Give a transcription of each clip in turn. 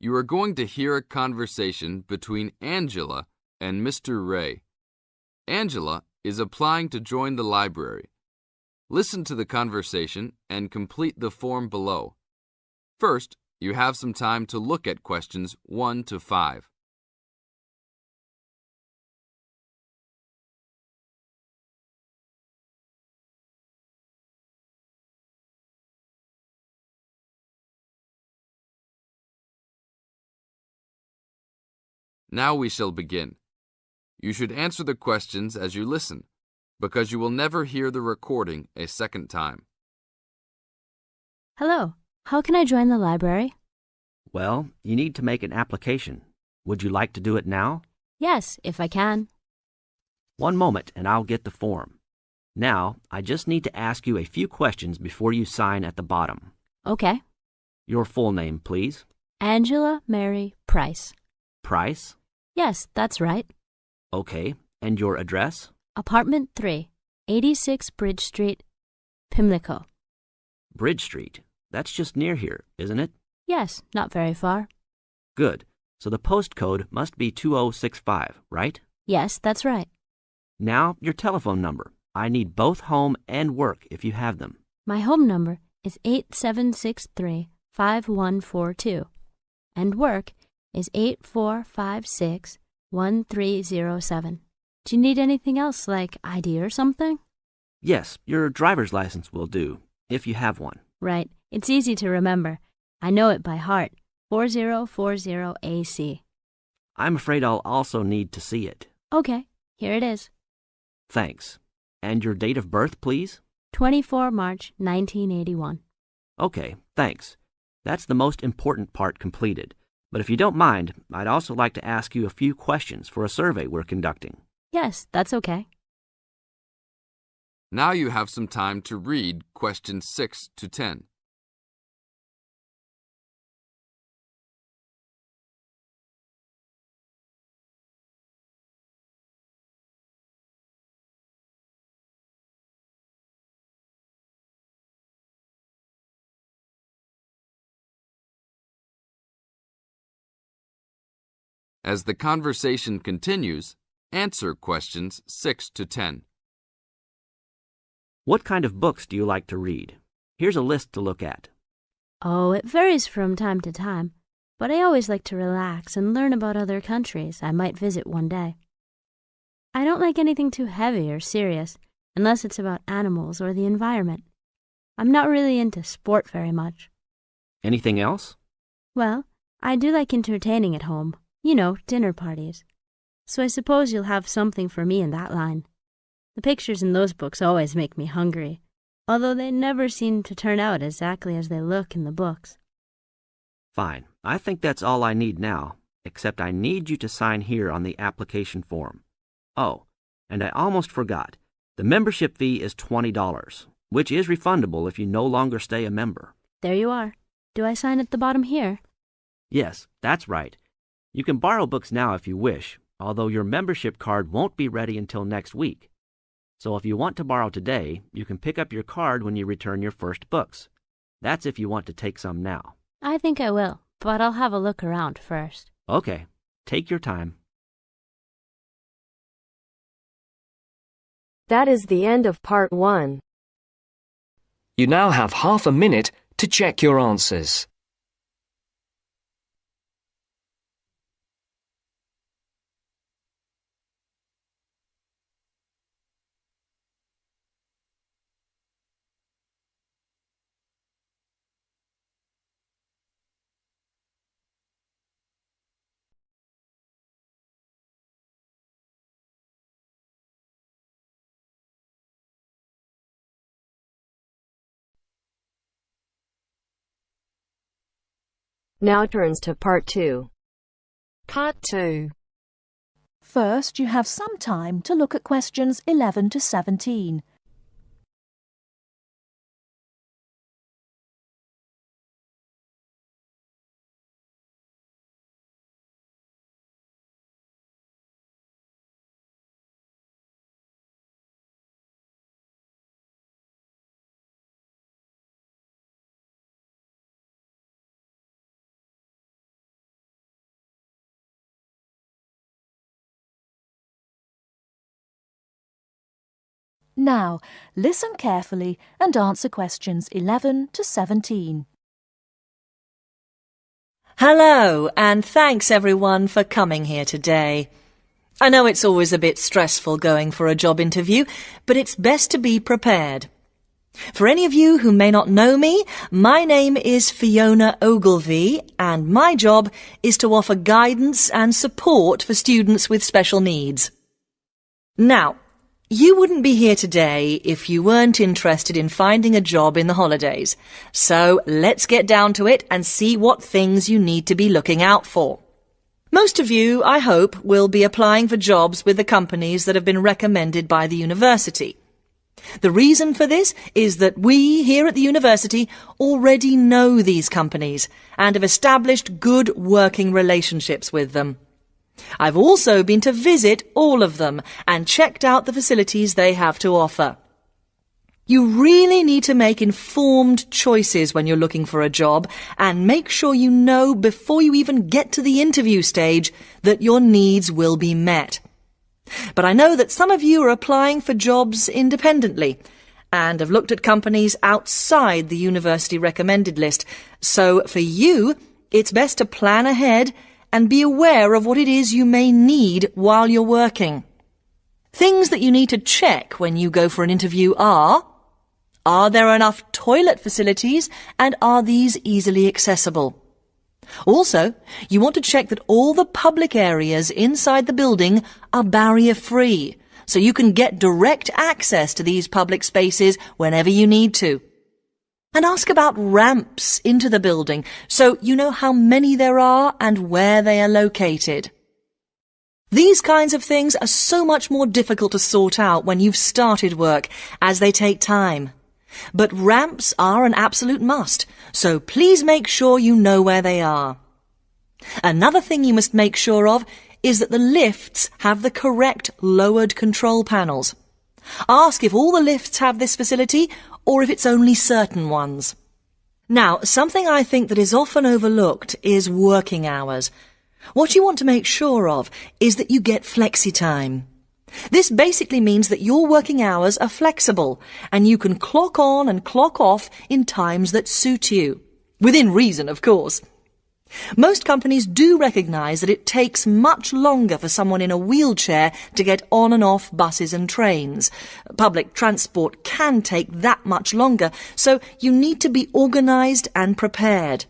You are going to hear a conversation between Angela and Mr. Ray. Angela is applying to join the library. Listen to the conversation and complete the form below. First, you have some time to look at questions 1 to 5. Now we shall begin. You should answer the questions as you listen, because you will never hear the recording a second time. Hello, how can I join the library? Well, you need to make an application. Would you like to do it now? Yes, if I can. One moment and I'll get the form. Now, I just need to ask you a few questions before you sign at the bottom. Okay. Your full name, please. Angela Mary Price. Price? Yes, that's right. Okay. And your address? Apartment 3, 86 Bridge Street, Pimlico. Bridge Street. That's just near here, isn't it? Yes, not very far. Good. So the postcode must be 2065, right? Yes, that's right. Now, your telephone number. I need both home and work if you have them. My home number is 8763-5142, and work is 8456-1307. Do you need anything else, like ID or something? Yes, your driver's license will do, if you have one. Right. It's easy to remember. I know it by heart. 4040AC. I'm afraid I'll also need to see it. Okay, here it is. Thanks. And your date of birth, please? 24 March 1981. Okay, thanks. That's the most important part completed. But if you don't mind, I'd also like to ask you a few questions for a survey we're conducting. Yes, that's okay. Now you have some time to read questions 6 to 10. As the conversation continues, answer questions 6 to 10. What kind of books do you like to read? Here's a list to look at. Oh, it varies from time to time, but I always like to relax and learn about other countries I might visit one day. I don't like anything too heavy or serious, unless it's about animals or the environment. I'm not really into sport very much. Anything else? Well, I do like entertaining at home. You know, dinner parties. So I suppose you'll have something for me in that line. The pictures in those books always make me hungry, although they never seem to turn out exactly as they look in the books. Fine. I think that's all I need now, except I need you to sign here on the application form. Oh, and I almost forgot. The membership fee is $20, which is refundable if you no longer stay a member. There you are. Do I sign at the bottom here? Yes, that's right. You can borrow books now if you wish, although your membership card won't be ready until next week. So if you want to borrow today, you can pick up your card when you return your first books. That's if you want to take some now. I think I will, but I'll have a look around first. Okay, take your time. That is the end of part 1. You now have half a minute to check your answers. Now turns to part 2. Part 2. First, you have some time to look at questions 11 to 17. Now, listen carefully and answer questions 11 to 17. Hello, and thanks everyone for coming here today. I know it's always a bit stressful going for a job interview, but it's best to be prepared. For any of you who may not know me, my name is Fiona Ogilvie, and my job is to offer guidance and support for students with special needs. Now, you wouldn't be here today if you weren't interested in finding a job in the holidays. So let's get down to it and see what things you need to be looking out for. Most of you, I hope, will be applying for jobs with the companies that have been recommended by the university. The reason for this is that we here at the university already know these companies and have established good working relationships with them. I've also been to visit all of them and checked out the facilities they have to offer. You really need to make informed choices when you're looking for a job and make sure you know before you even get to the interview stage that your needs will be met. But I know that some of you are applying for jobs independently and have looked at companies outside the university recommended list. So for you, it's best to plan ahead and be aware of what it is you may need while you're working. Things that you need to check when you go for an interview are there enough toilet facilities and are these easily accessible? Also, you want to check that all the public areas inside the building are barrier-free, so you can get direct access to these public spaces whenever you need to. And ask about ramps into the building, so you know how many there are and where they are located. These kinds of things are so much more difficult to sort out when you've started work, as they take time. But ramps are an absolute must, so please make sure you know where they are. Another thing you must make sure of is that the lifts have the correct lowered control panels. Ask if all the lifts have this facility or if it's only certain ones. Now, something I think that is often overlooked is working hours. What you want to make sure of is that you get flexi time. This basically means that your working hours are flexible and you can clock on and clock off in times that suit you. Within reason, of course. Most companies do recognise that it takes much longer for someone in a wheelchair to get on and off buses and trains. Public transport can take that much longer, so you need to be organised and prepared.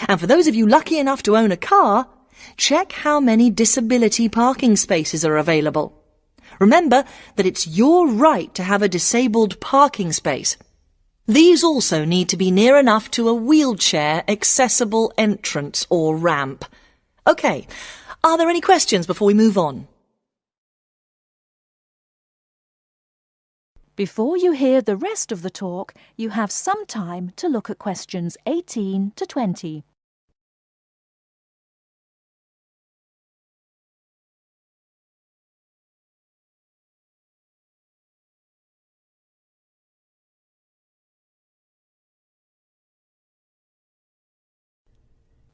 And for those of you lucky enough to own a car, check how many disability parking spaces are available. Remember that it's your right to have a disabled parking space. These also need to be near enough to a wheelchair-accessible entrance or ramp. OK, are there any questions before we move on? Before you hear the rest of the talk, you have some time to look at questions 18 to 20.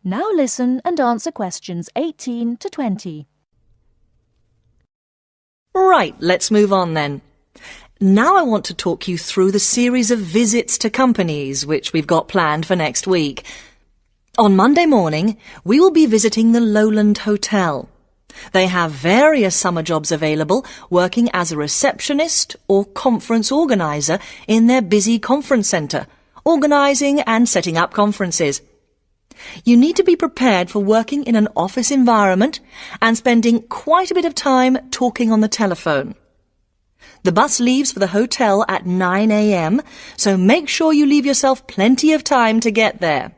Now listen and answer questions 18 to 20. Right, let's move on then. Now I want to talk you through the series of visits to companies which we've got planned for next week. On Monday morning, we will be visiting the Lowland Hotel. They have various summer jobs available, working as a receptionist or conference organiser in their busy conference centre, organising and setting up conferences. You need to be prepared for working in an office environment and spending quite a bit of time talking on the telephone. The bus leaves for the hotel at 9 a.m, so make sure you leave yourself plenty of time to get there.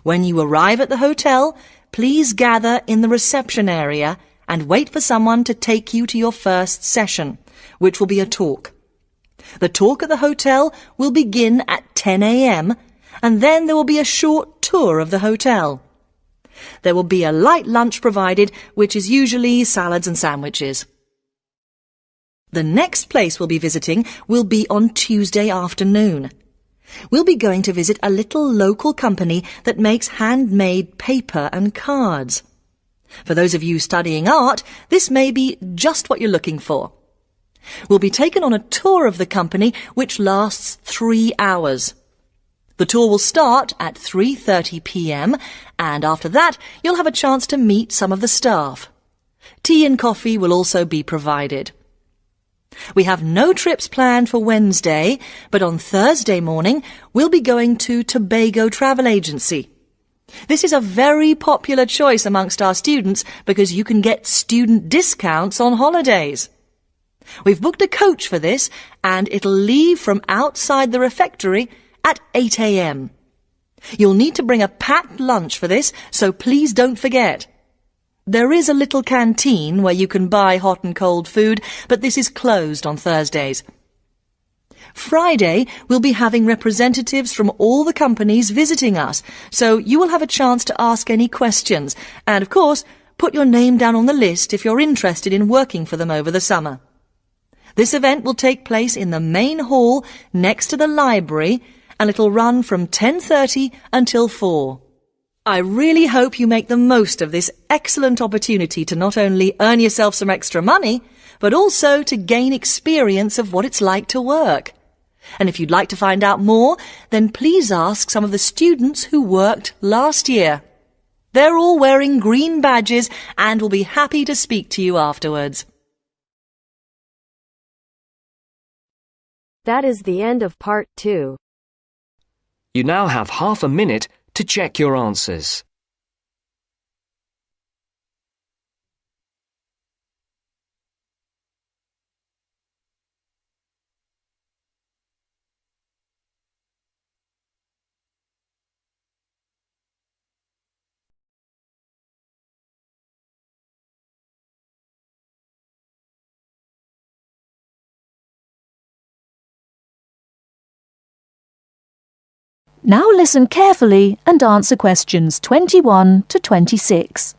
When you arrive at the hotel, please gather in the reception area and wait for someone to take you to your first session, which will be a talk. The talk at the hotel will begin at 10 a.m, and then there will be a short tour of the hotel. There will be a light lunch provided, which is usually salads and sandwiches. The next place we'll be visiting will be on Tuesday afternoon. We'll be going to visit a little local company that makes handmade paper and cards. For those of you studying art, this may be just what you're looking for. We'll be taken on a tour of the company which lasts 3 hours. The tour will start at 3:30 p.m. and after that you'll have a chance to meet some of the staff. Tea and coffee will also be provided. We have no trips planned for Wednesday, but on Thursday morning we'll be going to Tobago Travel Agency. This is a very popular choice amongst our students because you can get student discounts on holidays. We've booked a coach for this and it'll leave from outside the refectory at 8 a.m. You'll need to bring a packed lunch for this, so please don't forget. There is a little canteen where you can buy hot and cold food, but this is closed on Thursdays. Friday, we'll be having representatives from all the companies visiting us, so you will have a chance to ask any questions, and of course, put your name down on the list if you're interested in working for them over the summer. This event will take place in the main hall next to the library, and it'll run from 10:30 until 4. I really hope you make the most of this excellent opportunity to not only earn yourself some extra money, but also to gain experience of what it's like to work. And if you'd like to find out more, then please ask some of the students who worked last year. They're all wearing green badges and will be happy to speak to you afterwards. That is the end of part 2. You now have half a minute to check your answers. Now listen carefully and answer questions 21 to 26.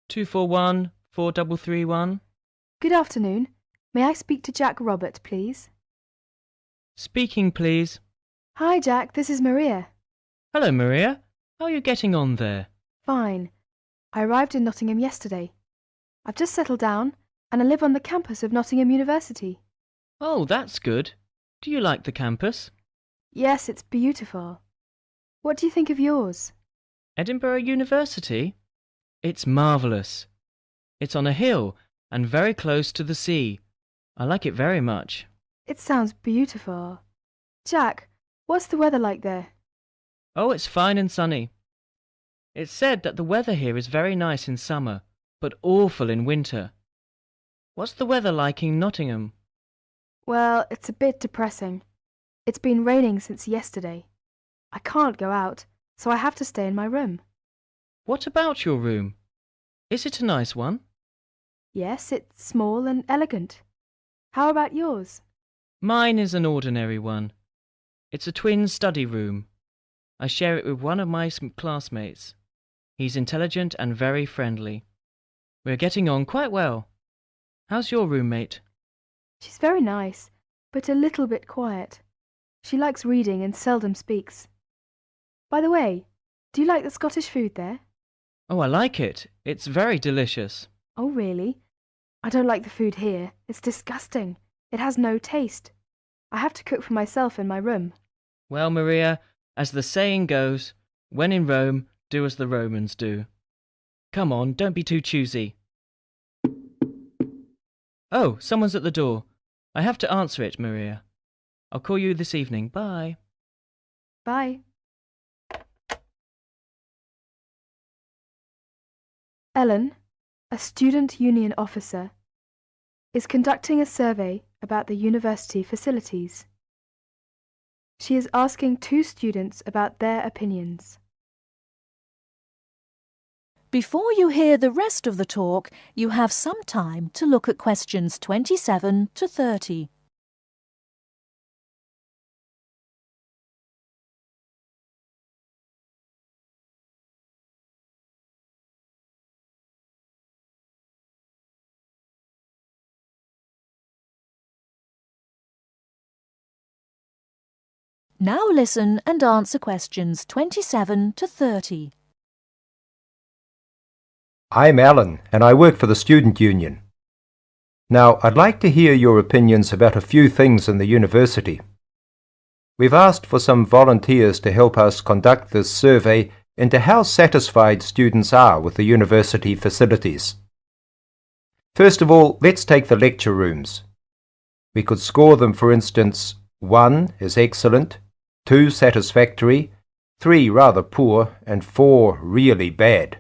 Two four one 4331. Good afternoon. May I speak to Jack Robert, please? Speaking, please. Hi, Jack. This is Maria. Hello, Maria. How are you getting on there? Fine. I arrived in Nottingham yesterday. I've just settled down and I live on the campus of Nottingham University. Oh, that's good. Do you like the campus? Yes, it's beautiful. What do you think of yours? Edinburgh University? It's marvellous. It's on a hill and very close to the sea. I like it very much. It sounds beautiful. Jack, what's the weather like there? Oh, it's fine and sunny. It's said that the weather here is very nice in summer, but awful in winter. What's the weather like in Nottingham? Well, it's a bit depressing. It's been raining since yesterday. I can't go out, so I have to stay in my room. What about your room? Is it a nice one? Yes, it's small and elegant. How about yours? Mine is an ordinary one. It's a twin study room. I share it with one of my classmates. He's intelligent and very friendly. We're getting on quite well. How's your roommate? She's very nice, but a little bit quiet. She likes reading and seldom speaks. By the way, do you like the Scottish food there? Oh, I like it. It's very delicious. Oh, really? I don't like the food here. It's disgusting. It has no taste. I have to cook for myself in my room. Well, Maria, as the saying goes, when in Rome, do as the Romans do. Come on, don't be too choosy. Oh, someone's at the door. I have to answer it, Maria. I'll call you this evening. Bye. Bye. Ellen, a student union officer, is conducting a survey about the university facilities. She is asking 2 students about their opinions. Before you hear the rest of the talk, you have some time to look at questions 27 to 30. Now listen and answer questions 27 to 30. I'm Alan, and I work for the Student Union. Now, I'd like to hear your opinions about a few things in the university. We've asked for some volunteers to help us conduct this survey into how satisfied students are with the university facilities. First of all, let's take the lecture rooms. We could score them, for instance, 1 is excellent, 2 satisfactory, 3 rather poor, and 4 really bad.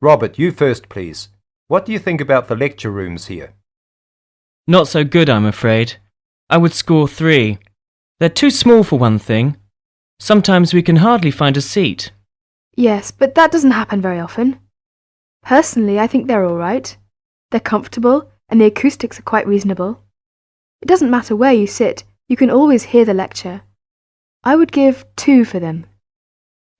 Robert, you first, please. What do you think about the lecture rooms here? Not so good, I'm afraid. I would score 3. They're too small for one thing. Sometimes we can hardly find a seat. Yes, but that doesn't happen very often. Personally, I think they're all right. They're comfortable, and the acoustics are quite reasonable. It doesn't matter where you sit, you can always hear the lecture. I would give 2 for them.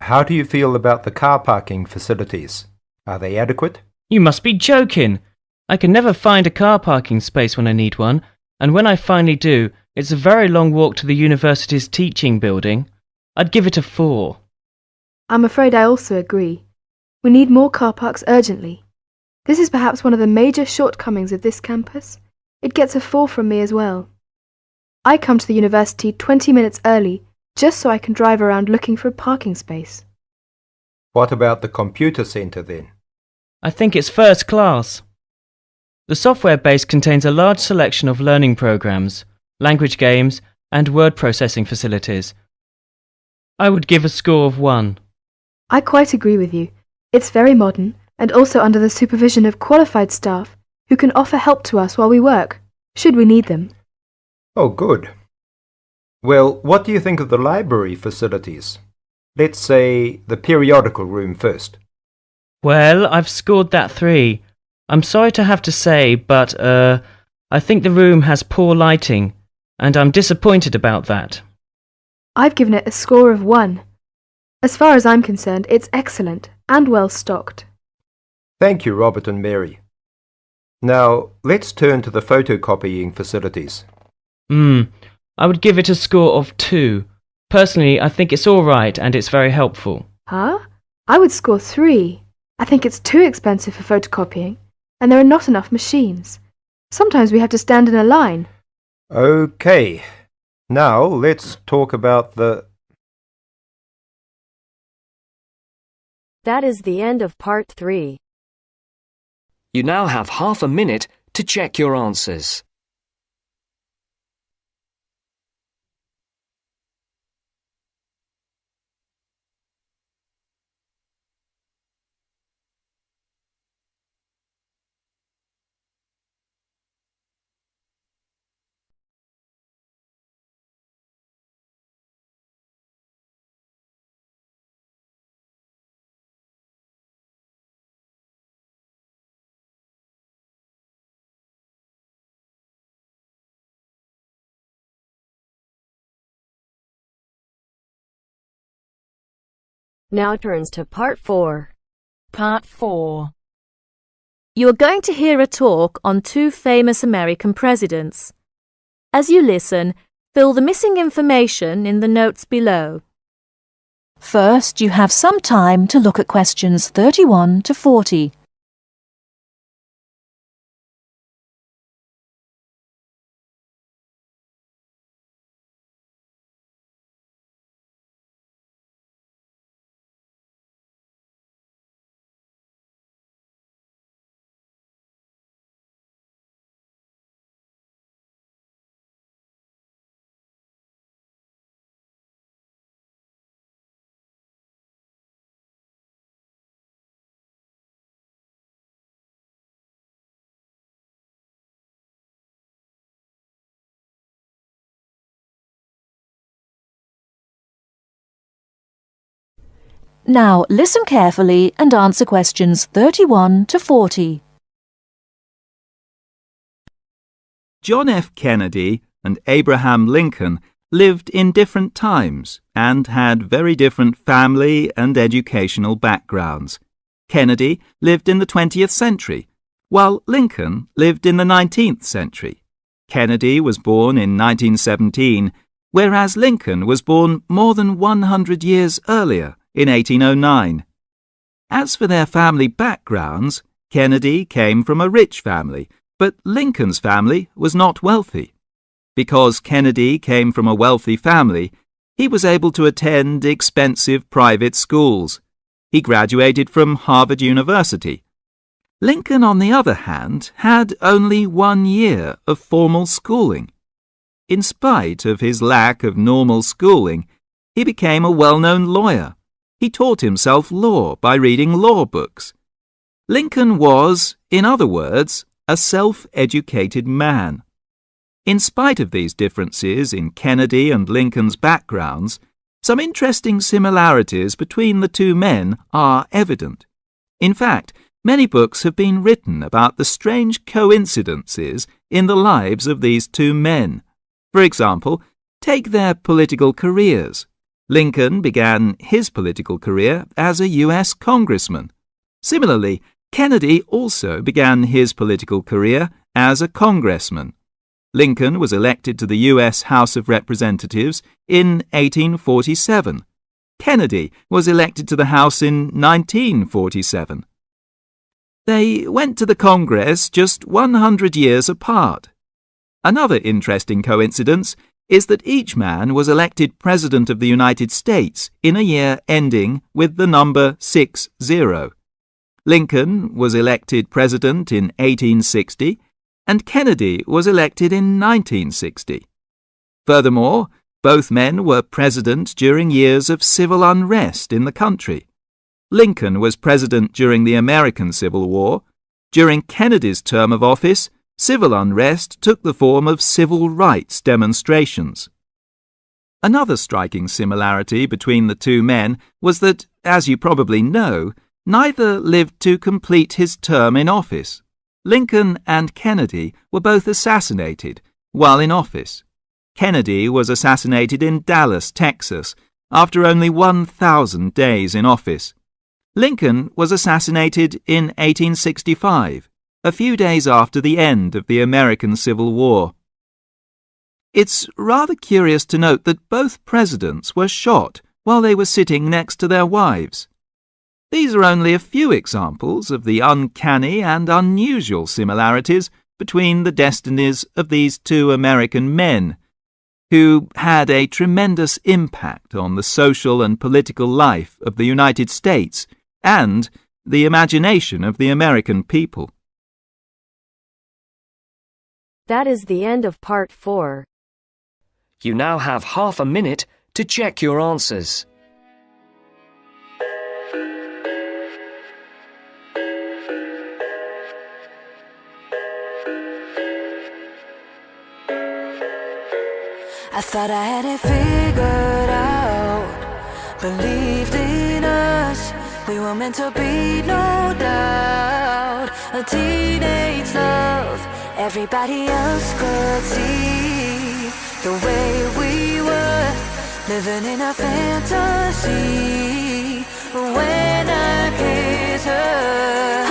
How do you feel about the car parking facilities? Are they adequate? You must be joking! I can never find a car parking space when I need one, and when I finally do, it's a very long walk to the university's teaching building. I'd give it a 4. I'm afraid I also agree. We need more car parks urgently. This is perhaps one of the major shortcomings of this campus. It gets a 4 from me as well. I come to the university 20 minutes early, just so I can drive around looking for a parking space. What about the computer centre then? I think it's first class. The software base contains a large selection of learning programs, language games, and word processing facilities. I would give a score of 1. I quite agree with you. It's very modern, and also under the supervision of qualified staff who can offer help to us while we work, should we need them. Oh, good. Well, what do you think of the library facilities? Let's say the periodical room first. Well, I've scored that 3. I'm sorry to have to say, but, I think the room has poor lighting, and I'm disappointed about that. I've given it a score of 1. As far as I'm concerned, it's excellent and well stocked. Thank you, Robert and Mary. Now, let's turn to the photocopying facilities. I would give it a score of 2. Personally, I think it's all right and it's very helpful. Huh? I would score 3. I think it's too expensive for photocopying, and there are not enough machines. Sometimes we have to stand in a line. Okay. Now, let's talk about the... That is the end of part 3. You now have half a minute to check your answers. Now turns to part 4. Part 4. You are going to hear a talk on 2 famous American presidents. As you listen, fill the missing information in the notes below. First, you have some time to look at questions 31 to 40. Now listen carefully and answer questions 31 to 40. John F. Kennedy and Abraham Lincoln lived in different times and had very different family and educational backgrounds. Kennedy lived in the 20th century, while Lincoln lived in the 19th century. Kennedy was born in 1917, whereas Lincoln was born more than 100 years earlier, in 1809. As for their family backgrounds, Kennedy came from a rich family, but Lincoln's family was not wealthy. Because Kennedy came from a wealthy family, he was able to attend expensive private schools. He graduated from Harvard University. Lincoln, on the other hand, had only 1 year of formal schooling. In spite of his lack of normal schooling, he became a well-known lawyer. He taught himself law by reading law books. Lincoln was, in other words, a self-educated man. In spite of these differences in Kennedy and Lincoln's backgrounds, some interesting similarities between the two men are evident. In fact, many books have been written about the strange coincidences in the lives of these two men. For example, take their political careers. Lincoln began his political career as a U.S. congressman. Similarly, Kennedy also began his political career as a congressman. Lincoln was elected to the U.S. House of Representatives in 1847. Kennedy was elected to the House in 1947. They went to the Congress just 100 years apart. Another interesting coincidence is that each man was elected President of the United States in a year ending with the number 60. Lincoln was elected President in 1860, and Kennedy was elected in 1960. Furthermore, both men were president during years of civil unrest in the country. Lincoln was president during the American Civil War. During Kennedy's term of office, civil unrest took the form of civil rights demonstrations. Another striking similarity between the two men was that, as you probably know, neither lived to complete his term in office. Lincoln and Kennedy were both assassinated while in office. Kennedy was assassinated in Dallas, Texas, after only 1,000 days in office. Lincoln was assassinated in 1865, a few days after the end of the American Civil War. It's rather curious to note that both presidents were shot while they were sitting next to their wives. These are only a few examples of the uncanny and unusual similarities between the destinies of these two American men, who had a tremendous impact on the social and political life of the United States and the imagination of the American people. That is the end of part 4. You now have half a minute to check your answers. I thought I had it figured out, believed in us, we were meant to be, no doubt. A teenage love, everybody else could see the way we were, living in a fantasy. When I kissed her,